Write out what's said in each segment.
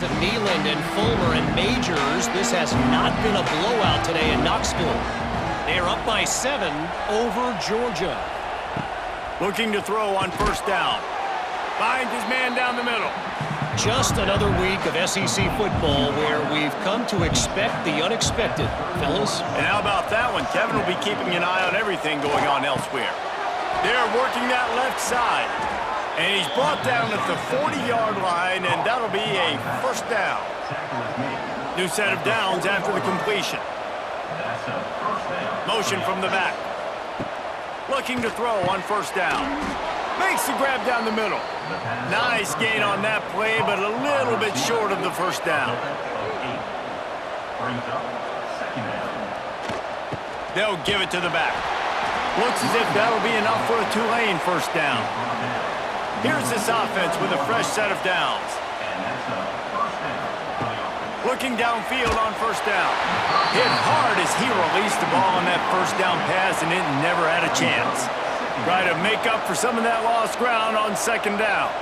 Nealand and Fulmer and Majors. This has not been a blowout today in Knoxville. They are up by 7 over Georgia. Looking to throw on first down. Finds his man down the middle. Just another week of SEC football where we've come to expect the unexpected, fellas. And how about that one? Kevin will be keeping an eye on everything going on elsewhere. They're working that left side. And he's brought down at the 40-yard line, and that'll be a first down. New set of downs after the completion. Motion from the back. Looking to throw on first down. Makes the grab down the middle. Nice gain on that play, but a little bit short of the first down. They'll give it to the back. Looks as if that'll be enough for a Tulane first down. Here's this offense with a fresh set of downs. Looking downfield on first down. Hit hard as he released the ball on that first down pass, and it never had a chance. Try to make up for some of that lost ground on second down.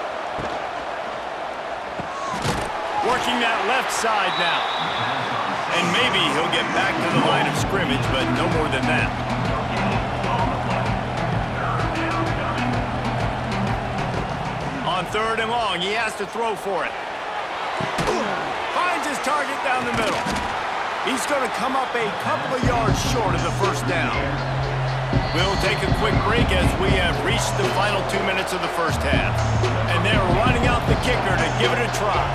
Working that left side now. And maybe he'll get back to the line of scrimmage, but no more than that. On third and long, he has to throw for it. Finds his target down the middle. He's going to come up a couple of yards short of the first down. We'll take a quick break as we have reached the final 2 minutes of the first half. And they're running out the kicker to give it a try.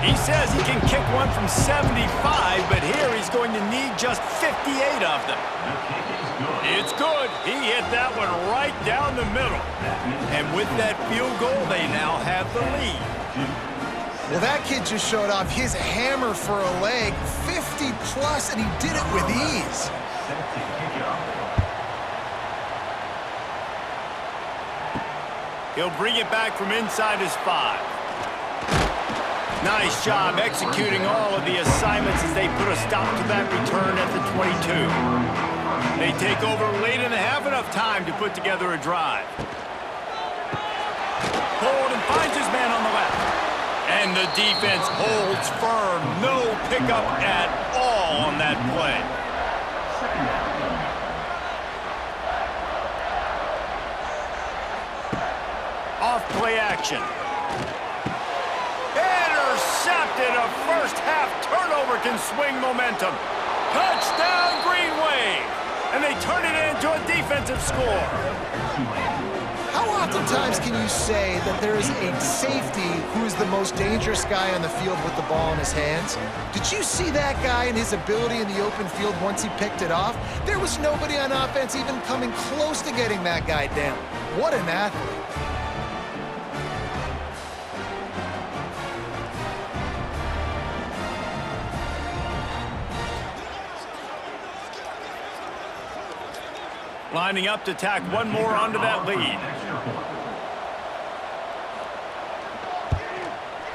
He says he can kick one from 75, but here he's going to need just 58 of them. It's good. He hit that one right down the middle. And with that field goal, they now have the lead. Well, that kid just showed off his hammer for a leg, 50-plus, and he did it with ease. He'll bring it back from inside his 5. Nice job executing all of the assignments as they put a stop to that return at the 22. They take over late and have enough time to put together a drive. Hold and finds his man on the left. And the defense holds firm. No pickup at all on that play. Off play action. Intercepted. A first half turnover can swing momentum. Touchdown Green Wave. And they turn it into a defensive score. How oftentimes can you say that there is a safety who is the most dangerous guy on the field with the ball in his hands? Did you see that guy and his ability in the open field once he picked it off? There was nobody on offense even coming close to getting that guy down. What an athlete. Lining up to tack one more onto that lead.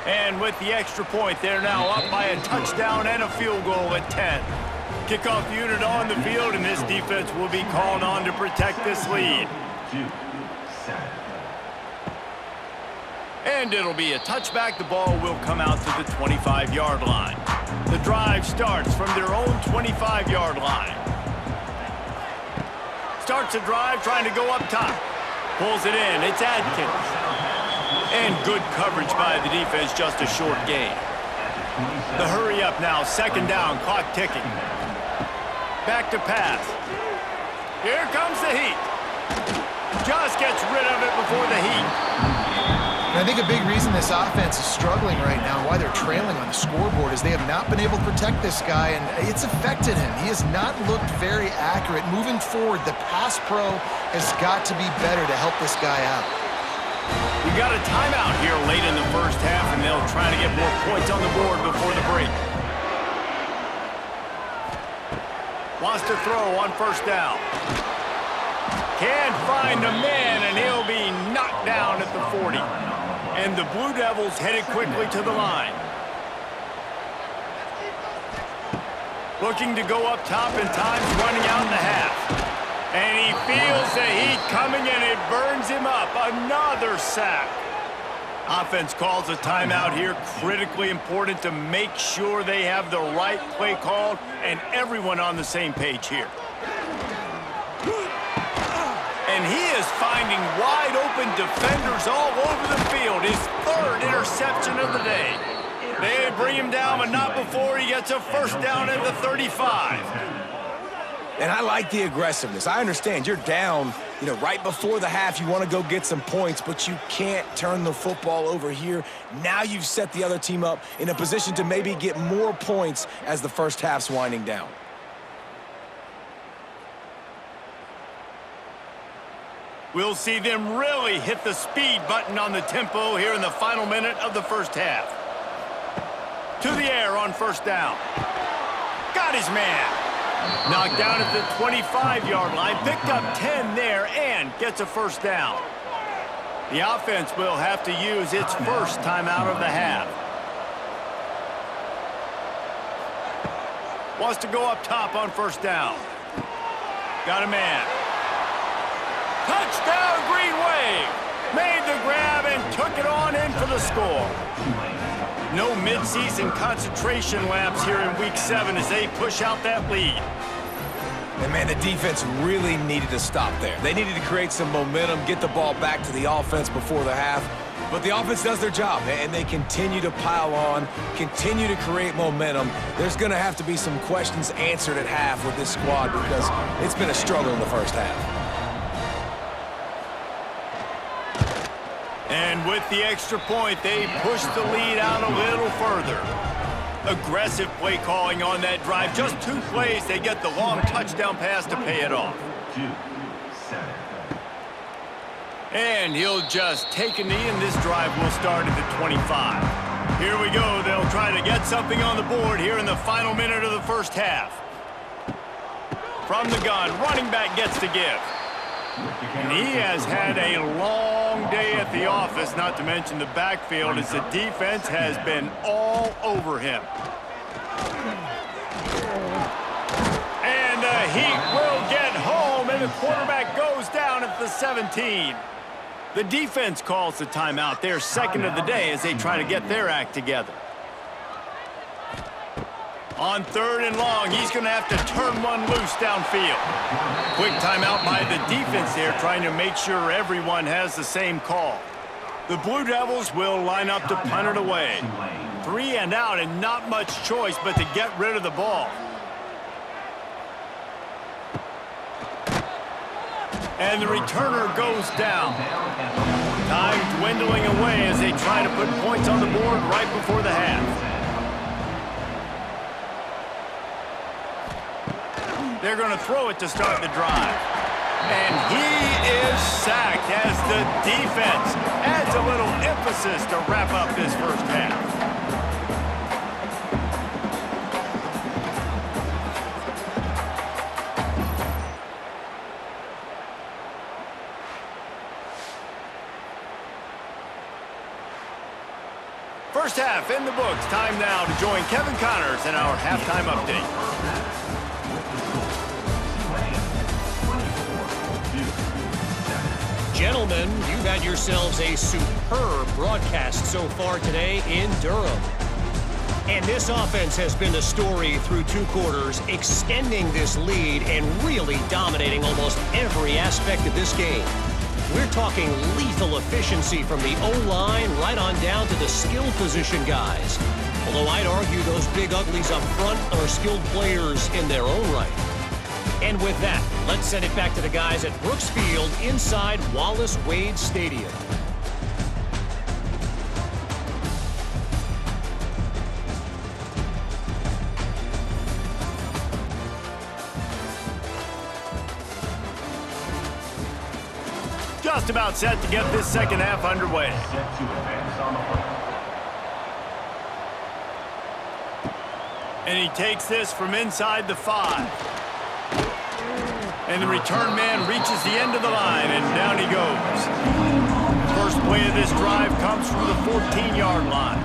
And with the extra point, they're now up by a touchdown and a field goal at 10. Kickoff unit on the field, and this defense will be called on to protect this lead. And it'll be a touchback. The ball will come out to the 25-yard line. The drive starts from their own 25-yard line. Starts a drive trying to go up top. Pulls it in. It's Adkins. And good coverage by the defense, just a short gain. The hurry up now, second down, clock ticking. Back to pass. Here comes the heat. Just gets rid of it before the heat. And I think a big reason this offense is struggling right now, why they're trailing on the scoreboard, is they have not been able to protect this guy, and it's affected him. He has not looked very accurate. Moving forward, the pass pro has got to be better to help this guy out. We got a timeout here late in the first half, and they'll try to get more points on the board before the break. Wants to throw on first down. Can't find a man, and he'll be knocked down at the 40. And the Blue Devils headed quickly to the line. Looking to go up top, and time's running out in the half. And he feels the heat coming, and it burns him up. Another sack. Offense calls a timeout here. Critically important to make sure they have the right play called and everyone on the same page here. And he is finding wide open defenders all over the field. His third interception of the day. They bring him down, but not before he gets a first down at the 35. And I like the aggressiveness. I understand you're down, right before the half. You want to go get some points, but you can't turn the football over here. Now you've set the other team up in a position to maybe get more points as the first half's winding down. We'll see them really hit the speed button on the tempo here in the final minute of the first half. To the air on first down. Got his man. Knocked down at the 25-yard line. Picked up 10 there and gets a first down. The offense will have to use its first timeout of the half. Wants to go up top on first down. Got a man. Touchdown, Green Wave! Made the grab and took it on in for the score. No midseason concentration laps here in Week 7 as they push out that lead. And, man, the defense really needed to stop there. They needed to create some momentum, get the ball back to the offense before the half. But the offense does their job, and they continue to pile on, continue to create momentum. There's going to have to be some questions answered at half with this squad because it's been a struggle in the first half. And with the extra point, they push the lead out a little further. Aggressive play calling on that drive. Just 2 plays, they get the long touchdown pass to pay it off. And he'll just take a knee, and this drive will start at the 25. Here we go. They'll try to get something on the board here in the final minute of the first half. From the gun, running back gets the give. And he has had a long day at the office, not to mention the backfield, as the defense has been all over him. And the Heat will get home, and the quarterback goes down at the 17. The defense calls the timeout, their second of the day, as they try to get their act together. On 3rd and long, he's going to have to turn one loose downfield. Quick timeout by the defense there, trying to make sure everyone has the same call. The Blue Devils will line up to punt it away. 3 and out, and not much choice but to get rid of the ball. And the returner goes down. Time dwindling away as they try to put points on the board right before the half. They're going to throw it to start the drive. And he is sacked as the defense adds a little emphasis to wrap up this first half. First half in the books. Time now to join Kevin Connors in our halftime update. Gentlemen, you've had yourselves a superb broadcast so far today in Durham. And this offense has been the story through 2 quarters, extending this lead and really dominating almost every aspect of this game. We're talking lethal efficiency from the O-line right on down to the skill position guys. Although I'd argue those big uglies up front are skilled players in their own right. And with that, let's send it back to the guys at Brooks Field inside Wallace Wade Stadium. Just about set to get this second half underway. And he takes this from inside the 5. And the return man reaches the end of the line, and down he goes. First play of this drive comes from the 14-yard line.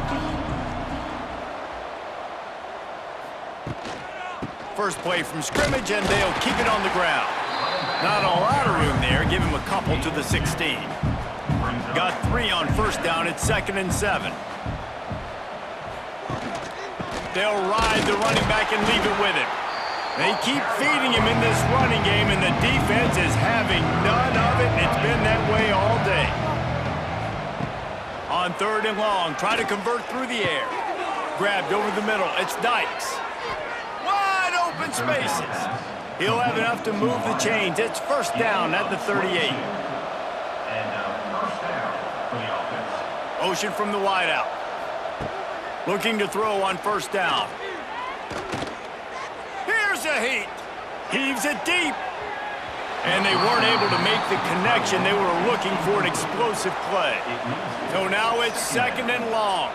First play from scrimmage, and they'll keep it on the ground. Not a lot of room there. Give him a couple to the 16. Got 3 on first down. It's 2nd and 7. They'll ride the running back and leave it with him. They keep feeding him in this running game, and the defense is having none of it, and it's been that way all day. On 3rd and long, try to convert through the air. Grabbed over the middle. It's Dykes. Wide open spaces. He'll have enough to move the chains. It's 1st down at the 38. Motion from the wideout. Looking to throw on 1st down. Here's a heat. Heaves it deep. And they weren't able to make the connection. They were looking for an explosive play. So now it's 2nd and long.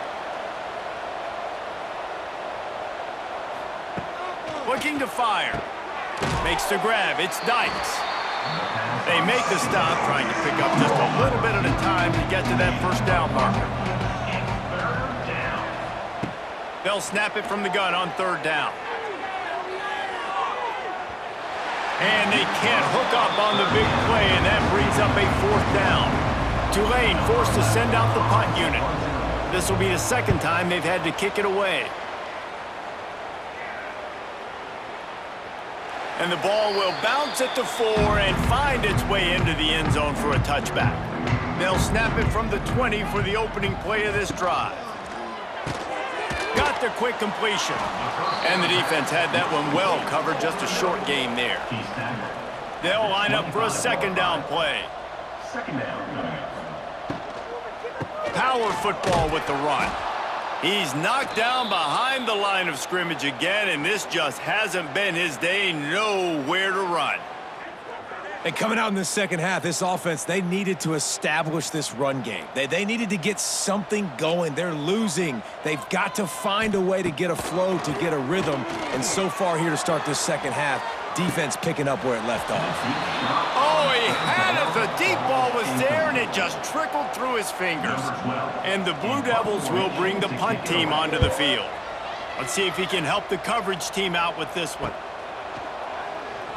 Looking to fire. Makes the grab. It's Dykes. They make the stop, trying to pick up just a little bit at a time to get to that 1st down marker. They'll snap it from the gun on 3rd down. And they can't hook up on the big play, and that brings up a 4th down. Tulane forced to send out the punt unit. This will be the 2nd time they've had to kick it away. And the ball will bounce at the 4 and find its way into the end zone for a touchback. They'll snap it from the 20 for the opening play of this drive. Got the quick completion. And the defense had that one well covered, just a short game there. They'll line up for a 2nd down play. Power football with the run. He's knocked down behind the line of scrimmage again, and this just hasn't been his day. Nowhere to run. And coming out in the 2nd half, this offense, they needed to establish this run game. They needed to get something going. They're losing. They've got to find a way to get a flow, to get a rhythm. And so far here to start this 2nd half, defense picking up where it left off. Oh, he had it. The deep ball was there, and it just trickled through his fingers. And the Blue Devils will bring the punt team onto the field. Let's see if he can help the coverage team out with this one.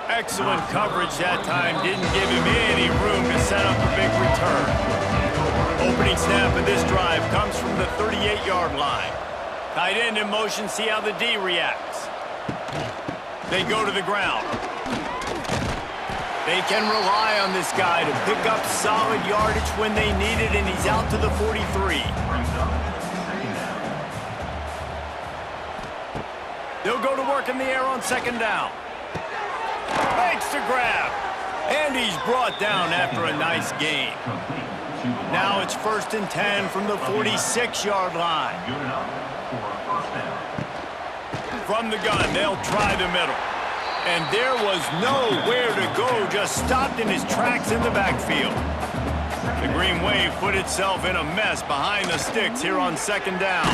Excellent coverage that time. Didn't give him any room to set up a big return. Opening snap of this drive comes from the 38-yard line. Tight end in motion, see how the D reacts. They go to the ground. They can rely on this guy to pick up solid yardage when they need it, and he's out to the 43. They'll go to work in the air on 2nd down. Makes the grab. And he's brought down after a nice gain. Now it's 1st and 10 from the 46-yard line. From the gun, they'll try the middle. And there was nowhere to go, just stopped in his tracks in the backfield. The Green Wave put itself in a mess behind the sticks here on 2nd down.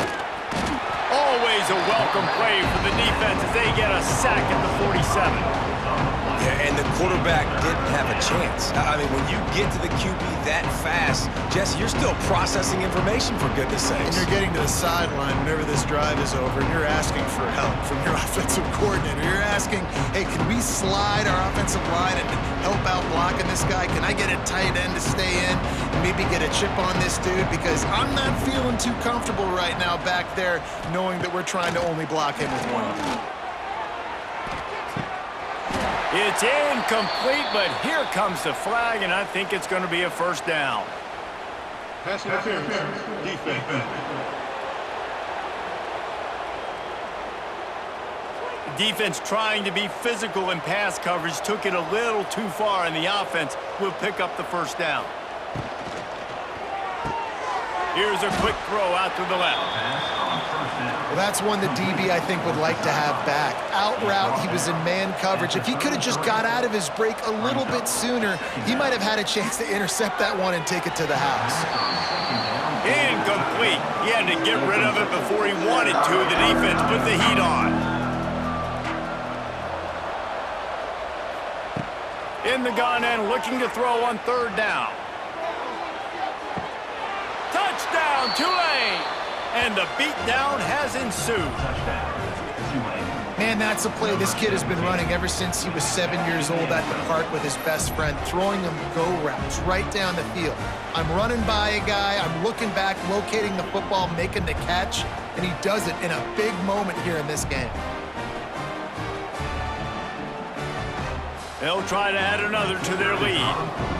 Always a welcome play for the defense as they get a sack at the 47. Yeah, and the quarterback didn't have a chance. I mean, when you get to the QB that fast, Jesse, you're still processing information, for goodness sakes. And you're getting to the sideline whenever this drive is over, and you're asking for help from your offensive coordinator. You're asking, hey, can we slide our offensive line and help out blocking this guy? Can I get a tight end to stay in and maybe get a chip on this dude? Because I'm not feeling too comfortable right now back there knowing that we're trying to only block him with one. It's incomplete, but here comes the flag, and I think it's going to be a 1st down. Pass interference, defense. Defense trying to be physical in pass coverage took it a little too far, and the offense will pick up the 1st down. Here's a quick throw out to the left. Well, that's one the DB, I think, would like to have back. Out route, he was in man coverage. If he could have just got out of his break a little bit sooner, he might have had a chance to intercept that one and take it to the house. Incomplete. He had to get rid of it before he wanted to. The defense put the heat on. In the gun and looking to throw on 3rd down. Touchdown, Tulane! And the beatdown has ensued. Man, that's a play this kid has been running ever since he was 7 years old at the park with his best friend, throwing them go routes right down the field. I'm running by a guy, I'm looking back, locating the football, making the catch, and he does it in a big moment here in this game. They'll try to add another to their lead.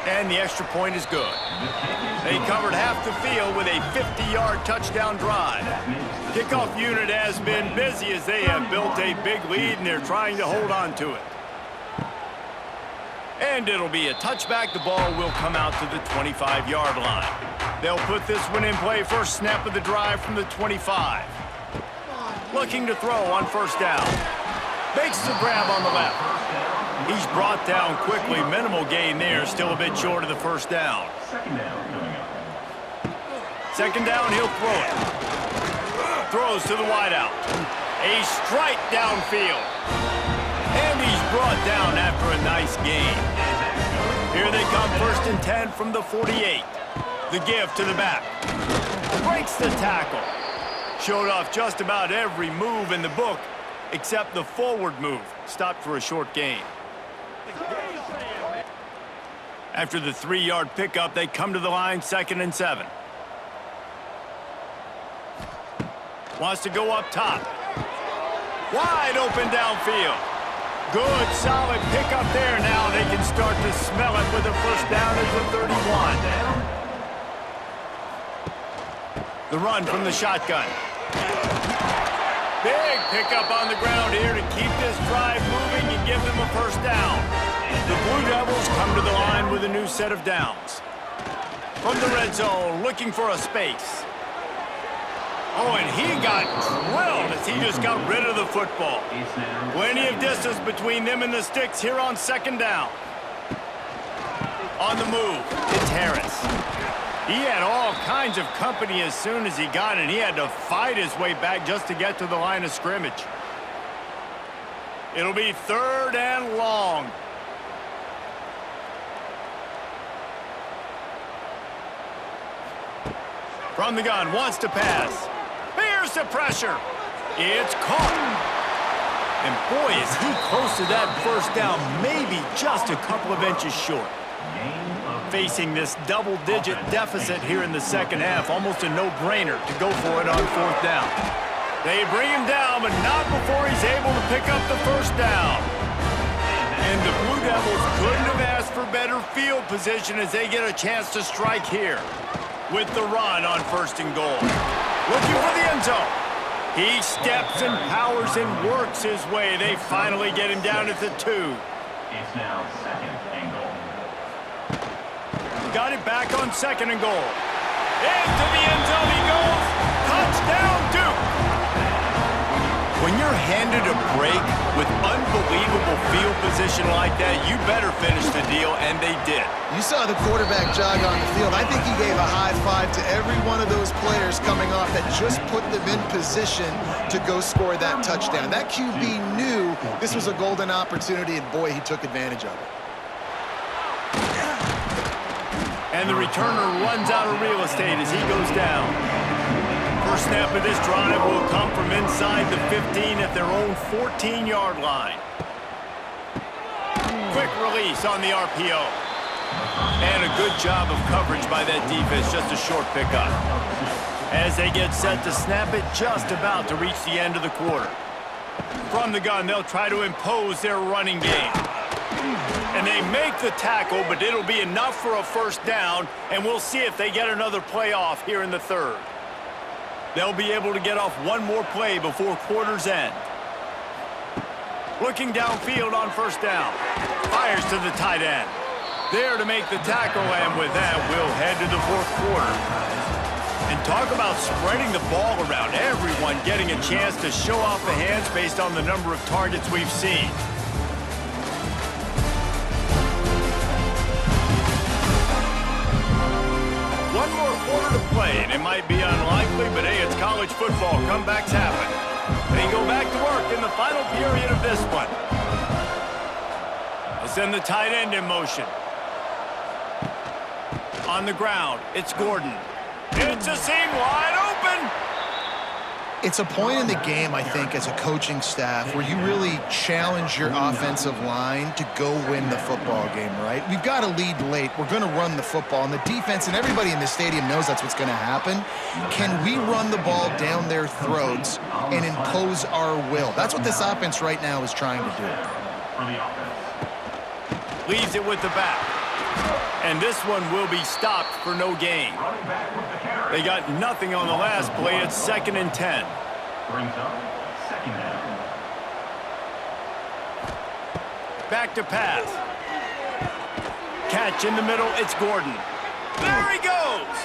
And the extra point is good. They covered half the field with a 50-yard touchdown drive. Kickoff unit has been busy as they have built a big lead and they're trying to hold on to it. And it'll be a touchback. The ball will come out to the 25-yard line. They'll put this one in play first snap of the drive from the 25. Looking to throw on first down. Makes the grab on the left. He's brought down quickly. Minimal gain there. Still a bit short of the first down. Second down, he'll throw it. Throws to the wideout. A strike downfield. And he's brought down after a nice gain. Here they come, 1st and 10 from the 48. The give to the back. Breaks the tackle. Showed off just about every move in the book except the forward move. Stopped for a short gain. After the 3-yard pickup, they come to the line, 2nd and 7. Wants to go up top. Wide open downfield. Good, solid pickup there. Now they can start to smell it with a first down at the 31. The run from the shotgun. Big pickup on the ground here to keep this drive moving and give them a first down. The Blue Devils come to the line with a new set of downs. From the red zone, looking for a space. Oh, and he got drilled as he just got rid of the football. Plenty of distance between them and the sticks here on 2nd down. On the move, it's Harris. He had all kinds of company as soon as he got it. He had to fight his way back just to get to the line of scrimmage. It'll be 3rd and long. From the gun, wants to pass. Here's the pressure. It's caught. And boy, is he close to that first down, maybe just a couple of inches short. Facing this double-digit deficit here in the second half, almost a no-brainer to go for it on 4th down. They bring him down, but not before he's able to pick up the first down. And the Blue Devils couldn't have asked for better field position as they get a chance to strike here with the run on 1st and goal. Looking for the end zone. He steps and powers and works his way. They finally get him down at the 2. It's now 2nd and goal. Got it back on 2nd and goal. Into the end zone he goes. Touchdown, Duke. When you're handed a break with unbelievable field position like that, you better finish the deal, and they did. You saw the quarterback jog on the field. I think he gave a high five to every one of those players coming off that just put them in position to go score that touchdown. That QB knew this was a golden opportunity, and boy, he took advantage of it. And the returner runs out of real estate as he goes down. First snap of this drive will come from inside the 15 at their own 14-yard line. Quick release on the RPO. And a good job of coverage by that defense, just a short pickup. As they get set to snap it, just about to reach the end of the quarter. From the gun, they'll try to impose their running game. And they make the tackle, but it'll be enough for a first down, and we'll see if they get another play off here in the 3rd. They'll be able to get off one more play before quarter's end. Looking downfield on first down. Fires to the tight end. There to make the tackle, and with that, we'll head to the 4th quarter. And talk about spreading the ball around. Everyone getting a chance to show off the hands based on the number of targets we've seen. One more quarter to play, and it might be unlikely, but hey, it's college football. Comebacks happen. They go back to work in the final period of this one. They'll send the tight end in motion. On the ground, it's Gordon. It's a seam wide open. It's a point in the game, I think, as a coaching staff where you really challenge your offensive line to go win the football game, right? We've got to lead late. We're going to run the football. And the defense and everybody in the stadium knows that's what's going to happen. Can we run the ball down their throats and impose our will? That's what this offense right now is trying to do. Leaves it with the back. And this one will be stopped for no gain. They got nothing on the last play. It's 2nd and 10. Brings up 2nd down. Back to pass. Catch in the middle. It's Gordon. There he goes.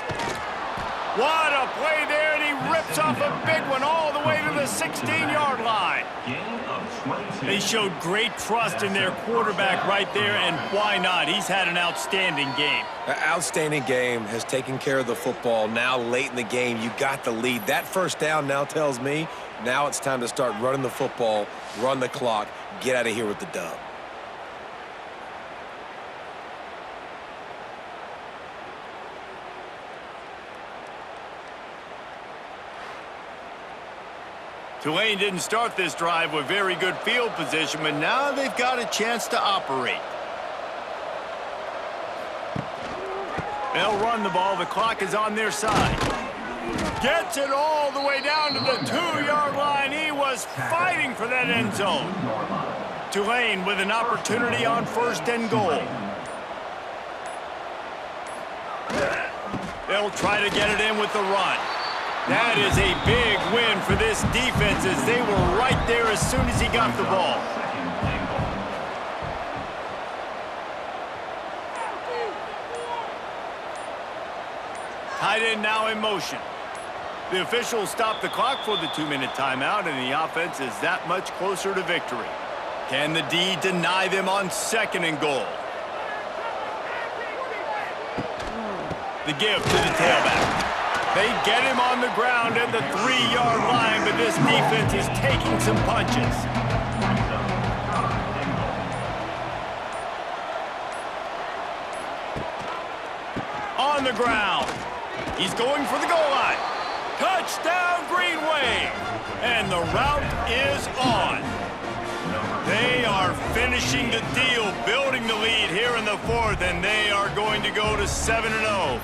What a play there, and he rips off a big one all the way to the 16-yard line. Gain of 22. They showed great trust in their quarterback right there, and why not? He's had an outstanding game. An outstanding game, has taken care of the football. Now late in the game, you got the lead. That first down now tells me now it's time to start running the football, run the clock, get out of here with the dub. Tulane didn't start this drive with very good field position, but now they've got a chance to operate. They'll run the ball. The clock is on their side. Gets it all the way down to the 2-yard line. He was fighting for that end zone. Tulane with an opportunity on 1st and goal. They'll try to get it in with the run. That is a big win for this defense as they were right there as soon as he got the ball. Tight end now in motion. The officials stop the clock for the 2-minute timeout, and the offense is that much closer to victory. Can the D deny them on 2nd and goal? The give to the tailback. They get him on the ground at the 3-yard line, but this defense is taking some punches. On the ground. He's going for the goal line. Touchdown, Green Wave. And the route is on. They are finishing the deal, building the lead here in the 4th, and they are going to go to 7-0.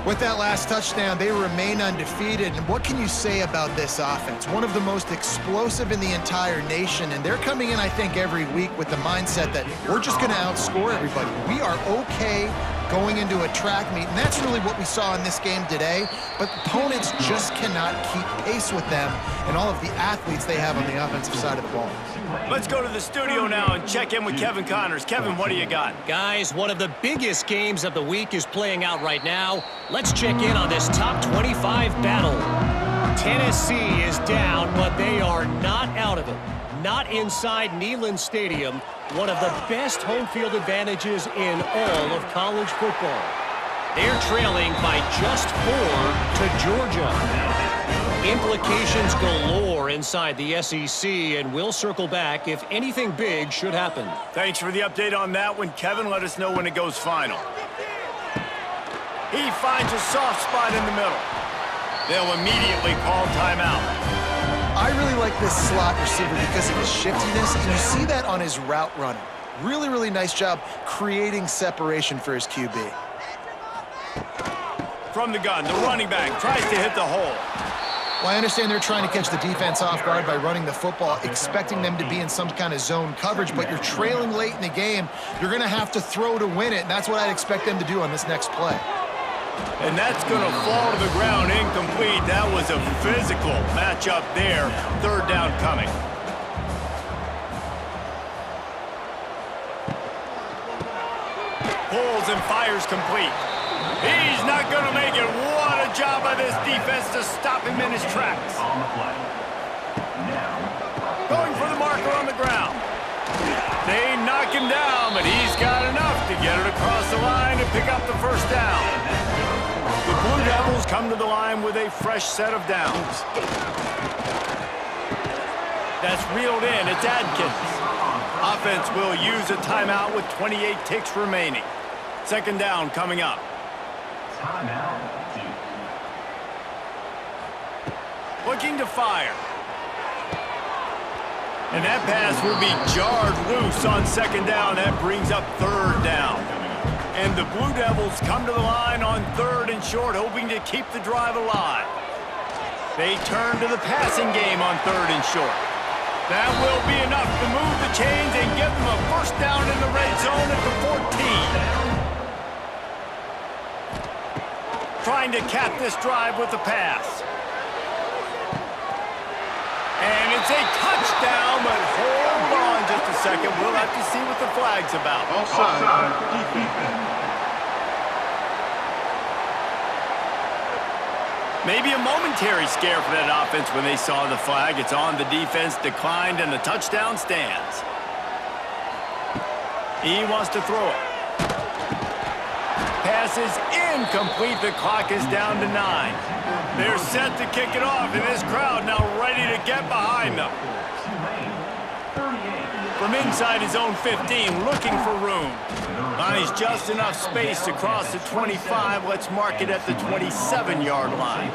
With that last touchdown, they remain undefeated. And what can you say about this offense? One of the most explosive in the entire nation. And they're coming in, I think, every week with the mindset that we're just going to outscore everybody. We are okay going into a track meet. And that's really what we saw in this game today. But opponents just cannot keep pace with them and all of the athletes they have on the offensive side of the ball. Let's go to the studio now and check in with Kevin Connors. Kevin, what do you got? Guys, one of the biggest games of the week is playing out right now. Let's check in on this top 25 battle. Tennessee is down, but they are not out of it. Not inside Neyland Stadium, one of the best home field advantages in all of college football. They're trailing by just 4 to Georgia. Implications galore inside the SEC, and we'll circle back if anything big should happen. Thanks for the update on that one, Kevin. Let us know when it goes final. He finds a soft spot in the middle. They'll immediately call timeout. I really like this slot receiver because of his shiftiness, and you see that on his route running. Really, really nice job creating separation for his QB. From the gun, the running back tries to hit the hole. Well, I understand they're trying to catch the defense off guard by running the football, expecting them to be in some kind of zone coverage, but you're trailing late in the game. You're going to have to throw to win it, and that's what I'd expect them to do on this next play. And that's going to fall to the ground incomplete. That was a physical matchup there. 3rd down coming. Pulls and fires complete. He's not going to make it. What a job by this defense to stop him in his tracks. On the play. Now. Going for the marker on the ground. They knock him down, but he's got enough to get it across the line and pick up the 1st down. The Blue Devils come to the line with a fresh set of downs. That's reeled in. It's Adkins. Offense will use a timeout with 28 ticks remaining. 2nd down coming up. Timeout. looking to fire. And that pass will be jarred loose on second down. That brings up third down. And the Blue Devils come to the line on third and short, hoping to keep the drive alive. They turn to the passing game on third and short. That will be enough to move the chains and give them a first down in the red zone at the 14. Trying to cap this drive with the pass. And it's a touchdown, but hold on just a second. We'll have to see what the flag's about. Offside. Defense. Maybe a momentary scare for that offense when they saw the flag. It's on, the defense declined, and the touchdown stands. He wants to throw it. Pass is incomplete. The clock is down to 9. They're set to kick it off, and this crowd now ready to get behind them. From inside his own 15, looking for room. Finds just enough space to cross the 25. Let's mark it at the 27-yard line.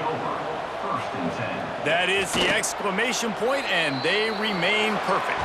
That is the exclamation point, and they remain perfect.